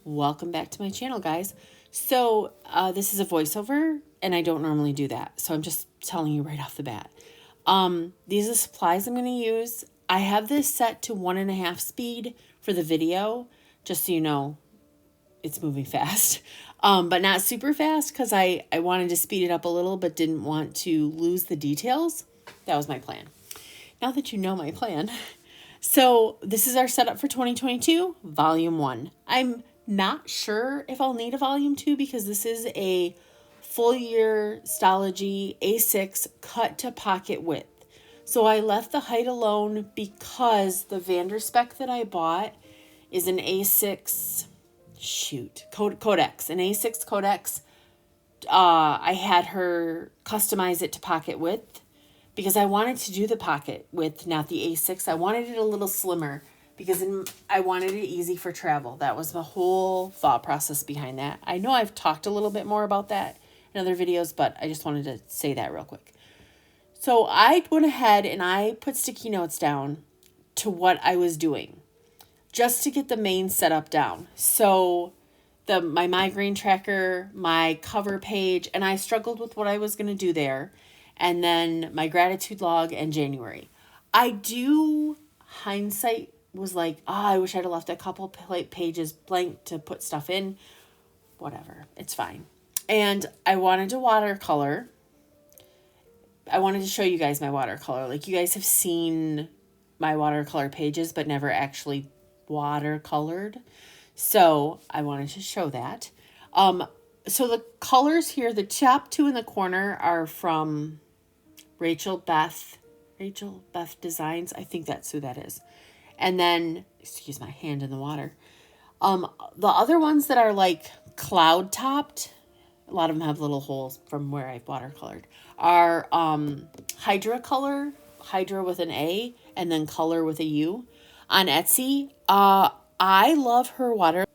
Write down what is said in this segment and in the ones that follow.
Welcome back to my channel, guys. So this is a voiceover, and I don't normally do that, so I'm just telling you right off the bat. These are supplies I'm going to use. I have this set to 1.5 speed for the video, just so you know it's moving fast, but not super fast because I wanted to speed it up a little but didn't want to lose the details. That was my plan. Now that you know my plan. So this is our setup for 2022, Volume 1. I'm not sure if I'll need a Volume 2 because this is a full year Stalogy A6 cut to pocket width. So I left the height alone because the Vanderspec that I bought is an A6, Codex, an A6 Codex. I had her customize it to pocket width because I wanted to do the pocket width, not the A6. I wanted it a little slimmer because I wanted it easy for travel. That was the whole thought process behind that. I know I've talked a little bit more about that in other videos, but I just wanted to say that real quick. So I went ahead and I put sticky notes down to what I was doing just to get the main setup down. So my migraine tracker, my cover page, and I struggled with what I was going to do there. And then my gratitude log and January. Hindsight was like, I wish I'd have left a couple pages blank to put stuff in. Whatever, it's fine. And I wanted to watercolor. I wanted to show you guys my watercolor. Like, you guys have seen my watercolor pages, but never actually watercolored. So I wanted to show that. So the colors here, the top two in the corner are from Rachel Beth Designs. I think that's who that is. And then, excuse my hand in the water. The other ones that are like cloud topped, a lot of them have little holes from where I've watercolored, are Hydra with an A, and then Color with a U on Etsy. I love her water.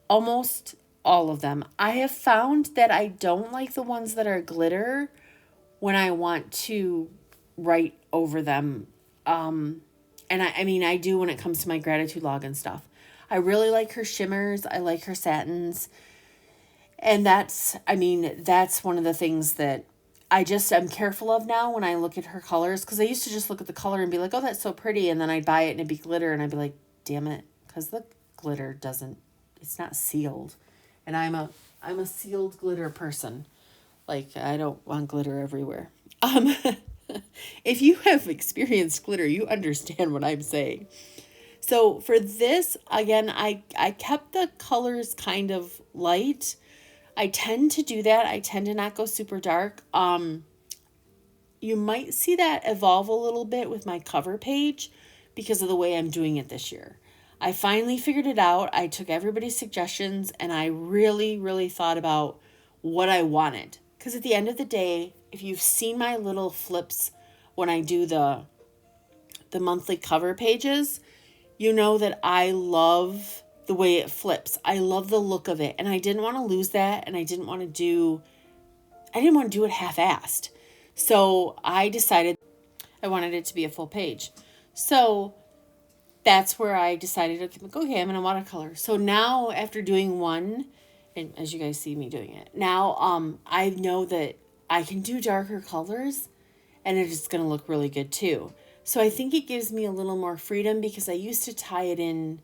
Almost all of them. I have found that I don't like the ones that are glitter when I want to write over them. And I mean, I do when it comes to my gratitude log and stuff. I really like her shimmers. I like her satins. And that's one of the things that I'm careful of now when I look at her colors. Because I used to just look at the color and be like, oh, that's so pretty. And then I'd buy it and it'd be glitter. And I'd be like, damn it. Because the glitter it's not sealed. And I'm a sealed glitter person. Like, I don't want glitter everywhere. If you have experienced glitter, you understand what I'm saying. So for this, again, I kept the colors kind of light. I tend to do that. I tend to not go super dark. You might see that evolve a little bit with my cover page because of the way I'm doing it this year. I finally figured it out. I took everybody's suggestions and I really, really thought about what I wanted. Because at the end of the day, if you've seen my little flips when I do the monthly cover pages, you know that I love the way it flips. I love the look of it. And I didn't want to lose that. And I didn't want to do it half-assed. So I decided I wanted it to be a full page. So that's where I decided, okay, I'm going to watercolor. So now after doing one, and as you guys see me doing it, now I know that I can do darker colors and it's going to look really good too. So I think it gives me a little more freedom because I used to tie it in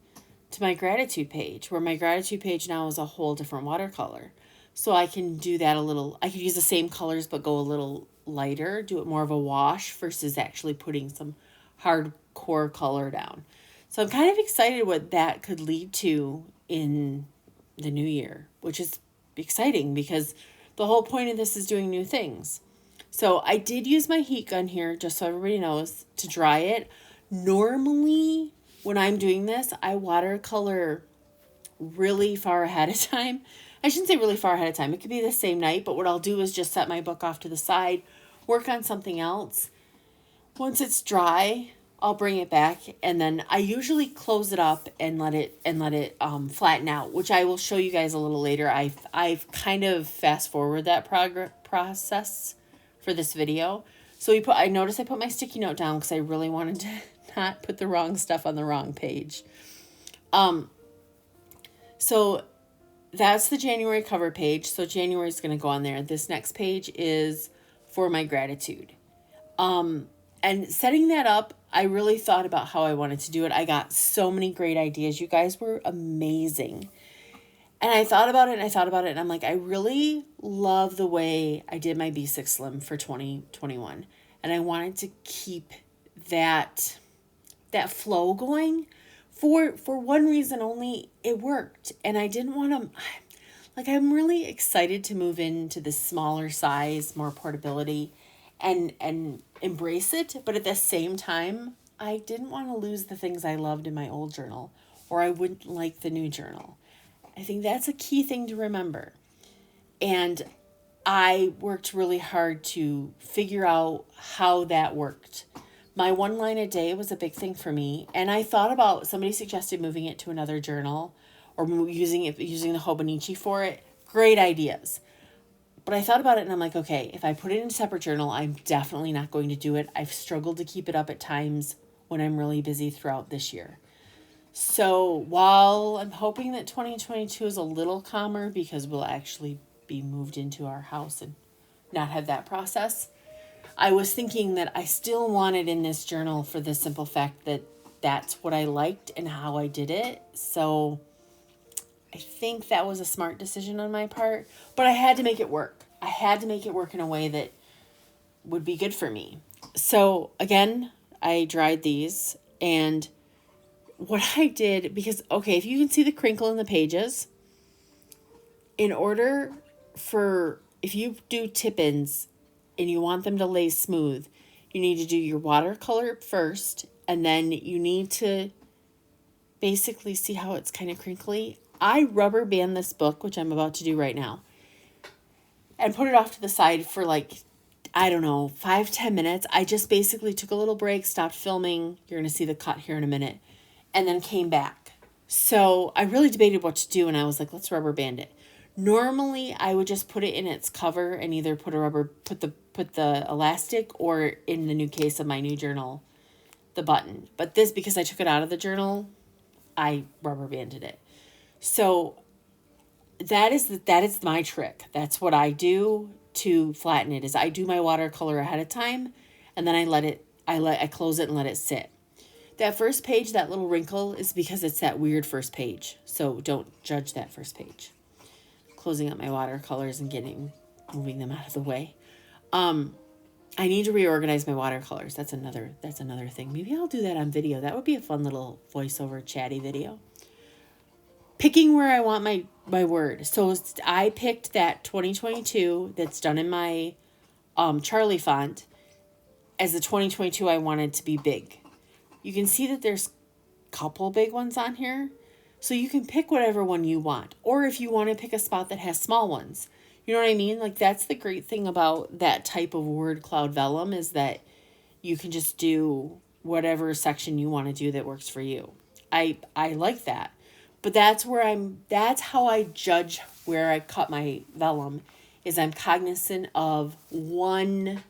to my gratitude page, where my gratitude page now is a whole different watercolor. So I can do that I could use the same colors but go a little lighter, do it more of a wash versus actually putting some hardcore color down. So I'm kind of excited what that could lead to in the new year, which is exciting because the whole point of this is doing new things. So I did use my heat gun here, just so everybody knows, to dry it. Normally, when I'm doing this, I watercolor really far ahead of time. I shouldn't say really far ahead of time. It could be the same night, but what I'll do is just set my book off to the side, work on something else. Once it's dry, I'll bring it back, and then I usually close it up and let it flatten out, which I will show you guys a little later. I've kind of fast forward that process for this video. So I noticed I put my sticky note down because I really wanted to not put the wrong stuff on the wrong page. So that's the January cover page. So January is going to go on there. This next page is for my gratitude. And setting that up, I really thought about how I wanted to do it. I got so many great ideas. You guys were amazing. And I thought about it and I thought about it. And I'm like, I really love the way I did my B6 Slim for 2021. And I wanted to keep that flow going for one reason only. It worked. And I didn't want to, like, I'm really excited to move into the smaller size, more portability, and embrace it. But at the same time, I didn't want to lose the things I loved in my old journal, or I wouldn't like the new journal. I think that's a key thing to remember. And I worked really hard to figure out how that worked. My 1 line a day was a big thing for me. And I thought about, somebody suggested moving it to another journal or using the Hobonichi for it. Great ideas. But I thought about it and I'm like, okay, if I put it in a separate journal, I'm definitely not going to do it. I've struggled to keep it up at times when I'm really busy throughout this year. So while I'm hoping that 2022 is a little calmer because we'll actually be moved into our house and not have that process, I was thinking that I still want it in this journal for the simple fact that that's what I liked and how I did it. So I think that was a smart decision on my part, but I had to make it work. I had to make it work in a way that would be good for me. So again, I dried these, and what I did, because, okay, if you can see the crinkle in the pages, in order for, if you do tip-ins and you want them to lay smooth, you need to do your watercolor first, and then you need to basically see how it's kind of crinkly. I rubber band this book, which I'm about to do right now, and put it off to the side for like, I don't know, 5-10 minutes. I just basically took a little break, stopped filming. You're going to see the cut here in a minute. And then came back. So I really debated what to do, and I was like, let's rubber band it. Normally, I would just put it in its cover and either put the elastic, or in the new case of my new journal, the button. But this, because I took it out of the journal, I rubber banded it. So that is my trick. That's what I do to flatten it, is I do my watercolor ahead of time, and then I close it and let it sit. That first page, that little wrinkle, is because it's that weird first page. So don't judge that first page. Closing up my watercolors and moving them out of the way. I need to reorganize my watercolors. That's another thing. Maybe I'll do that on video. That would be a fun little voiceover chatty video. Picking where I want my word. So I picked that 2022 that's done in my Charlie font as the 2022 I wanted to be big. You can see that there's a couple big ones on here. So you can pick whatever one you want. Or if you want to pick a spot that has small ones. You know what I mean? Like, that's the great thing about that type of word cloud vellum, is that you can just do whatever section you want to do that works for you. I like that. But that's how I judge where I cut my vellum, is I'm cognizant of one,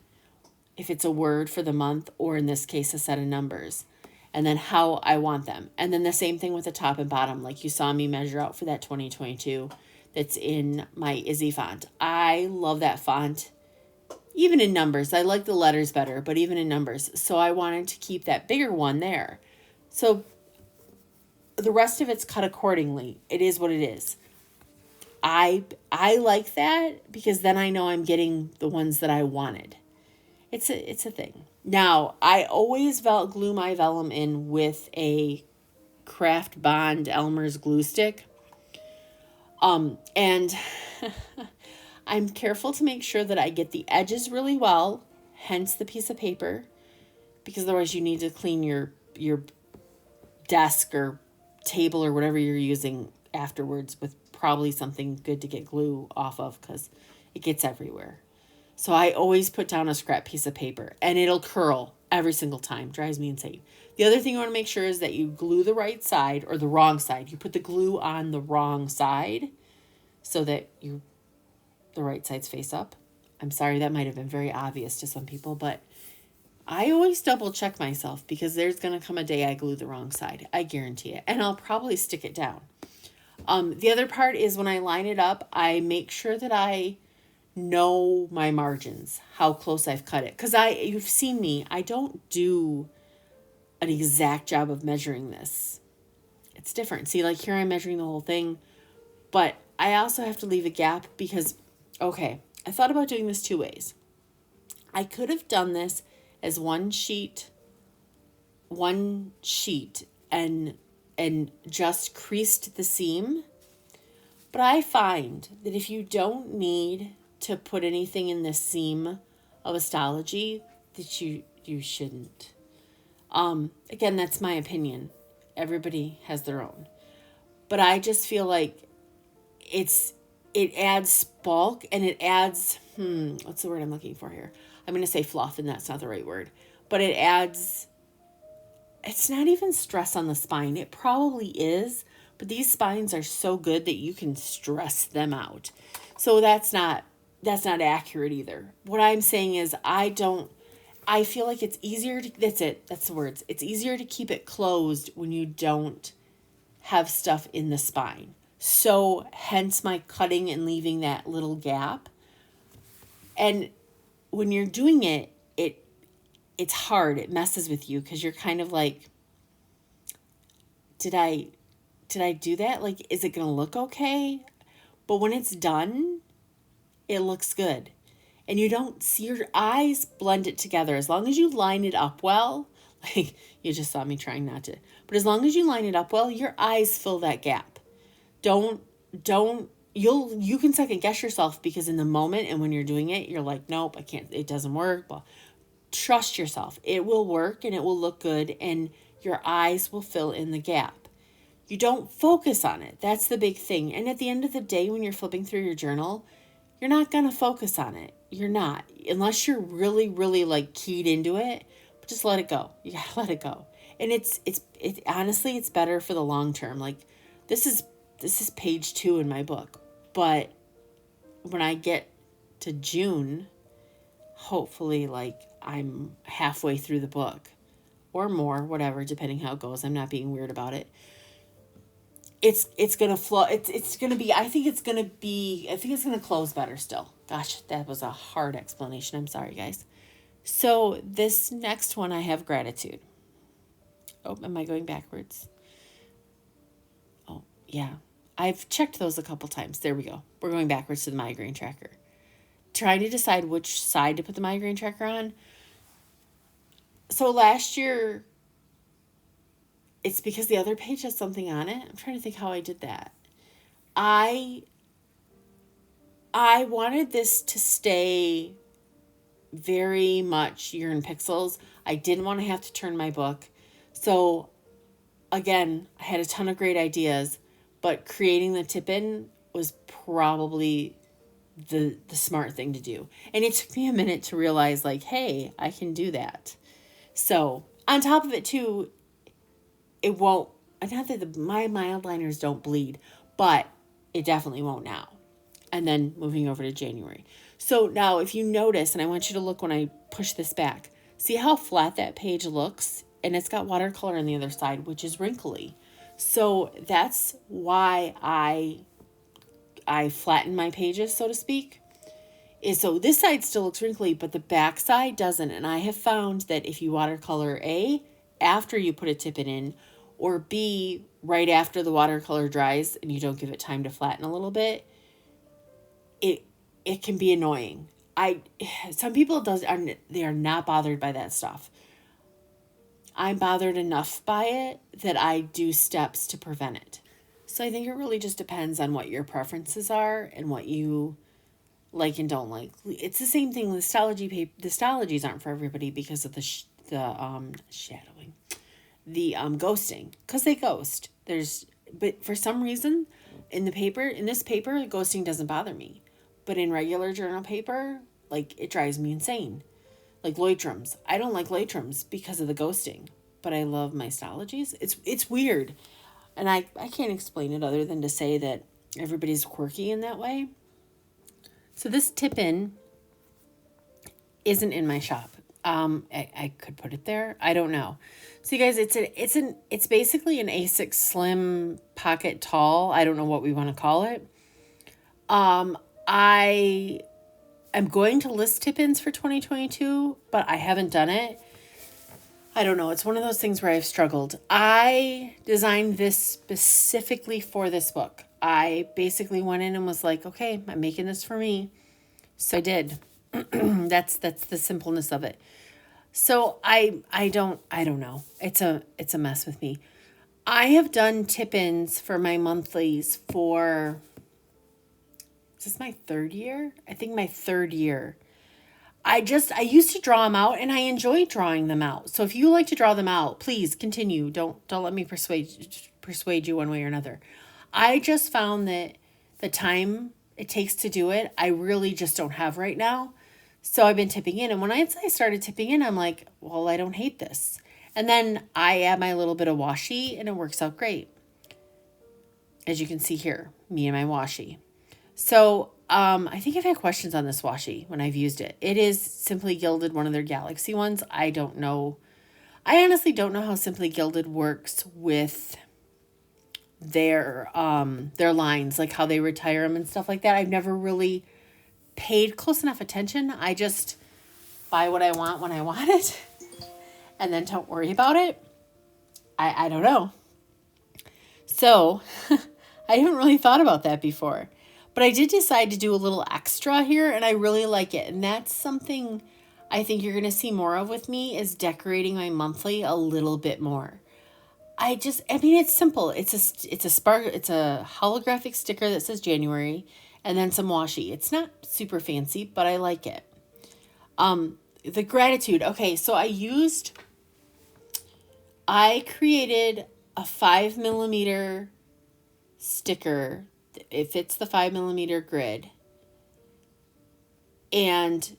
if it's a word for the month, or in this case, a set of numbers, and then how I want them. And then the same thing with the top and bottom, like you saw me measure out for that 2022 that's in my Izzy font. I love that font, even in numbers. I like the letters better, but even in numbers. So I wanted to keep that bigger one there. So the rest of it's cut accordingly. It is what it is. I like that, because then I know I'm getting the ones that I wanted. It's a thing. Now, I always glue my vellum in with a Craft Bond Elmer's glue stick. And I'm careful to make sure that I get the edges really well, hence the piece of paper, because otherwise you need to clean your desk or table or whatever you're using afterwards with probably something good to get glue off of, because it gets everywhere. So I always put down a scrap piece of paper, and it'll curl every single time. Drives me insane. The other thing you want to make sure is that you glue the right side or the wrong side. You put the glue on the wrong side so that the right side's face up. I'm sorry, that might have been very obvious to some people, but I always double check myself, because there's going to come a day I glue the wrong side. I guarantee it. And I'll probably stick it down. The other part is when I line it up, I make sure that I know my margins, how close I've cut it. Because you've seen me, I don't do an exact job of measuring this. It's different. See, like here I'm measuring the whole thing, but I also have to leave a gap because, okay, I thought about doing this two ways. I could have done this as one sheet and just creased the seam. But I find that if you don't need to put anything in the seam of a Stalogy, that you shouldn't. Again, that's my opinion. Everybody has their own. But I just feel like it adds bulk and it adds, what's the word I'm looking for here? I'm going to say fluff, and that's not the right word. But it adds, it's not even stress on the spine. It probably is, but these spines are so good that you can stress them out. So that's not accurate either. What I'm saying is I feel like it's easier to, that's the words. It's easier to keep it closed when you don't have stuff in the spine. So hence my cutting and leaving that little gap. And when you're doing it, it's hard. It messes with you because you're kind of like, did I do that? Like, is it going to look okay? But when it's done, it looks good. And you don't see, your eyes blend it together. As long as you line it up well, like you just saw me trying not to, but as long as you line it up well, your eyes fill that gap. You can second guess yourself because in the moment and when you're doing it, you're like, nope, I can't, it doesn't work. Well, trust yourself. It will work and it will look good and your eyes will fill in the gap. You don't focus on it. That's the big thing. And at the end of the day, when you're flipping through your journal, you're not going to focus on it. You're not. Unless you're really, really like keyed into it, but just let it go. You got to let it go. And it's honestly, it's better for the long term. Like this is page 2 in my book. But when I get to June, hopefully like I'm halfway through the book or more, whatever, depending how it goes. I'm not being weird about it. It's going to flow. It's going to be, I think it's going to close better still. Gosh, that was a hard explanation. I'm sorry, guys. So this next one, I have gratitude. Oh, am I going backwards? Oh, yeah. I've checked those a couple times. There we go. We're going backwards to the migraine tracker. Trying to decide which side to put the migraine tracker on. So last year, it's because the other page has something on it. I'm trying to think how I did that. I wanted this to stay very much Year in Pixels. I didn't want to have to turn my book. So again, I had a ton of great ideas, but creating the tip-in was probably the smart thing to do. And it took me a minute to realize like, hey, I can do that. So on top of it too, it won't, not that my mild liners don't bleed, but it definitely won't now. And then moving over to January. So now if you notice, and I want you to look when I push this back, see how flat that page looks? And it's got watercolor on the other side, which is wrinkly. So that's why I flatten my pages, so to speak. Is so this side still looks wrinkly, but the back side doesn't. And I have found that if you watercolor A, after you put a tip-in in, or B, right after the watercolor dries and you don't give it time to flatten a little bit, it can be annoying. Some people they are not bothered by that stuff. I'm bothered enough by it that I do steps to prevent it. So I think it really just depends on what your preferences are and what you like and don't like. It's the same thing with Stalogy paper. The Stalogies aren't for everybody because of the shadowing, the ghosting, because they ghost. But for some reason, in this paper, ghosting doesn't bother me, but in regular journal paper, like it drives me insane. Like Leutrams, I don't like Leutrams because of the ghosting, but I love my Stalogies. It's weird, and I can't explain it other than to say that everybody's quirky in that way. So this tip-in isn't in my shop. I could put it there. I don't know. So you guys, it's basically an A6 slim pocket tall. I don't know what we want to call it. I am going to list tip-ins for 2022, but I haven't done it. I don't know. It's one of those things where I've struggled. I designed this specifically for this book. I basically went in and was like, okay, I'm making this for me. So I did. That's the simpleness of it. So I don't know. It's a mess with me. I have done tip-ins for my monthlies for, is this my third year? I think my third year. I used to draw them out and I enjoy drawing them out. So if you like to draw them out, please continue. Don't let me persuade you one way or another. I just found that the time it takes to do it, I really just don't have right now. So I've been tipping in. And when I started tipping in, I'm like, well, I don't hate this. And then I add my little bit of washi and it works out great. As you can see here, me and my washi. So I think I've had questions on this washi when I've used it. It is Simply Gilded, one of their Galaxy ones. I don't know. I honestly don't know how Simply Gilded works with their lines, like how they retire them and stuff like that. I've never really paid close enough attention. I just buy what I want when I want it and then don't worry about it. I don't know. So I haven't really thought about that before. But I did decide to do a little extra here, and I really like it. And that's something I think you're going to see more of with me, is decorating my monthly a little bit more. I mean, it's simple. It's a holographic sticker that says January, and then some washi. It's not super fancy, but I like it. The gratitude. Okay, so I created a 5mm sticker. It fits the 5mm grid, and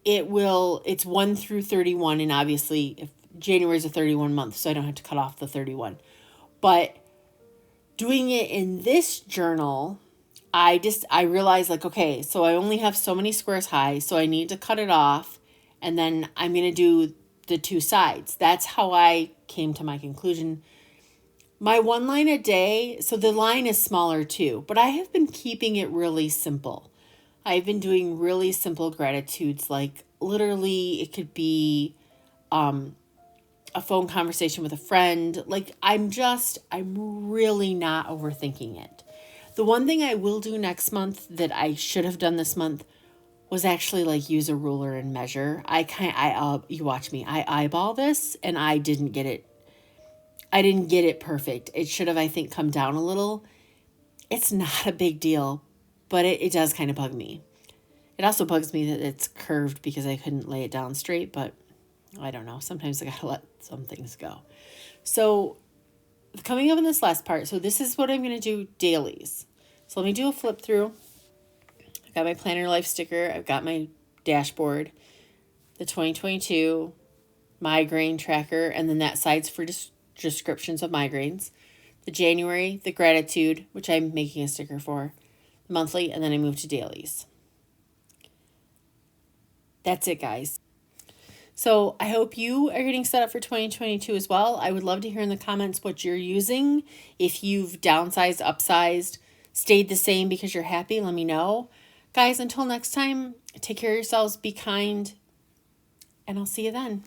it's 1 through 31. And obviously if January is a 31 month, so I don't have to cut off the 31, but doing it in this journal, I realized, like, okay, so I only have so many squares high, so I need to cut it off, and then I'm going to do the two sides. That's how I came to my conclusion. My 1 line a day, so the line is smaller too, but I have been keeping it really simple. I've been doing really simple gratitudes, like literally it could be a phone conversation with a friend. Like I'm really not overthinking it. The one thing I will do next month that I should have done this month was actually like use a ruler and measure. You watch me, I eyeball this and I didn't get it perfect. It should have, I think, come down a little. It's not a big deal, but it does kind of bug me. It also bugs me that it's curved because I couldn't lay it down straight, but I don't know. Sometimes I gotta let some things go. So coming up in this last part, so this is what I'm going to do dailies. So let me do a flip through. I've got my Planner Life sticker. I've got my dashboard, the 2022 migraine tracker, and then that side's for descriptions of migraines. The January, the gratitude, which I'm making a sticker for, monthly, and then I move to dailies. That's it, guys. So I hope you are getting set up for 2022 as well. I would love to hear in the comments what you're using. If you've downsized, upsized, stayed the same because you're happy, let me know. Guys, until next time, take care of yourselves, be kind, and I'll see you then.